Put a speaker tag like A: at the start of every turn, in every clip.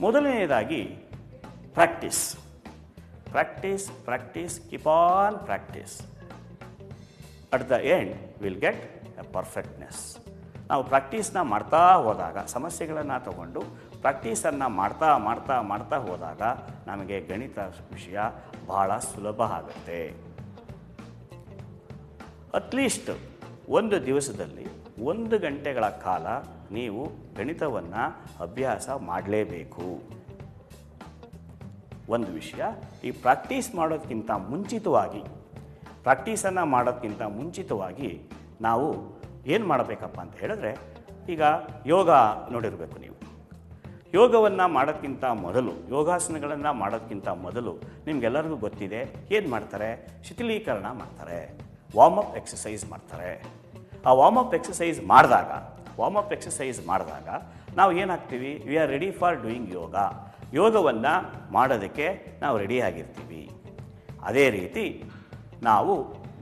A: ಮೊದಲನೆಯದಾಗಿ practice. Practice practice keep on practice. At the end will get A perfectness. ನಾವು ಪ್ರಾಕ್ಟೀಸ್ನ ಮಾಡ್ತಾ ಹೋದಾಗ, ಸಮಸ್ಯೆಗಳನ್ನು ತಗೊಂಡು ಪ್ರಾಕ್ಟೀಸನ್ನು ಮಾಡ್ತಾ ಮಾಡ್ತಾ ಮಾಡ್ತಾ ಹೋದಾಗ ನಮಗೆ ಗಣಿತ ವಿಷಯ ಬಹಳ ಸುಲಭ ಆಗುತ್ತೆ. ಅಟ್ಲೀಸ್ಟ್ ಒಂದು ದಿವಸದಲ್ಲಿ 1 ಗಂಟೆಗಳ ಕಾಲ ನೀವು ಗಣಿತವನ್ನು ಅಭ್ಯಾಸ ಮಾಡಲೇಬೇಕು. ಒಂದು ವಿಷಯ, ಈ ಪ್ರಾಕ್ಟೀಸ್ ಮಾಡೋದಕ್ಕಿಂತ ಮುಂಚಿತವಾಗಿ ನಾವು ಏನು ಮಾಡಬೇಕಪ್ಪ ಅಂತ ಹೇಳಿದ್ರೆ, ಈಗ ಯೋಗ ನೋಡಿರಬೇಕು ನೀವು. ಯೋಗವನ್ನು ಮಾಡೋದಕ್ಕಿಂತ ಮೊದಲು, ಯೋಗಾಸನಗಳನ್ನು ಮಾಡೋದಕ್ಕಿಂತ ಮೊದಲು ನಿಮಗೆಲ್ಲರಿಗೂ ಗೊತ್ತಿದೆ ಏನು ಮಾಡ್ತಾರೆ, ಶಿಥಿಲೀಕರಣ ಮಾಡ್ತಾರೆ, ವಾರ್ಮಪ್ ಎಕ್ಸಸೈಸ್ ಮಾಡ್ತಾರೆ. ಆ ವಾರ್ಮಪ್ ಎಕ್ಸಸೈಸ್ ಮಾಡಿದಾಗ ನಾವು ಏನಾಗ್ತೀವಿ, we are ready for doing yoga. ಯೋಗವನ್ನು ಮಾಡೋದಕ್ಕೆ ನಾವು ರೆಡಿಯಾಗಿರ್ತೀವಿ. ಅದೇ ರೀತಿ ನಾವು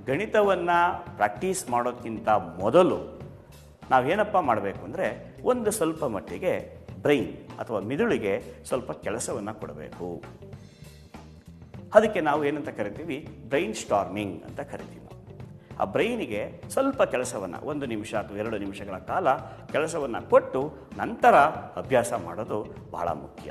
A: ಗಣಿತವನ್ನು ಪ್ರಾಕ್ಟೀಸ್ ಮಾಡೋದಕ್ಕಿಂತ ಮೊದಲು ನಾವೇನಪ್ಪ ಮಾಡಬೇಕು ಅಂದರೆ, ಒಂದು ಸ್ವಲ್ಪ ಮಟ್ಟಿಗೆ ಬ್ರೈನ್ ಅಥವಾ ಮಿದುಳಿಗೆ ಸ್ವಲ್ಪ ಕೆಲಸವನ್ನು ಕೊಡಬೇಕು. ಅದಕ್ಕೆ ನಾವು ಏನಂತ ಕರಿತೀವಿ, ಬ್ರೈನ್ ಸ್ಟಾರ್ಮಿಂಗ್ ಅಂತ ಕರಿತೀವಿ. ಆ ಬ್ರೈನಿಗೆ ಸ್ವಲ್ಪ ಕೆಲಸವನ್ನು 1 ನಿಮಿಷ ಅಥವಾ 2 ನಿಮಿಷಗಳ ಕಾಲ ಕೆಲಸವನ್ನು ಕೊಟ್ಟು ನಂತರ ಅಭ್ಯಾಸ ಮಾಡೋದು ಬಹಳ ಮುಖ್ಯ.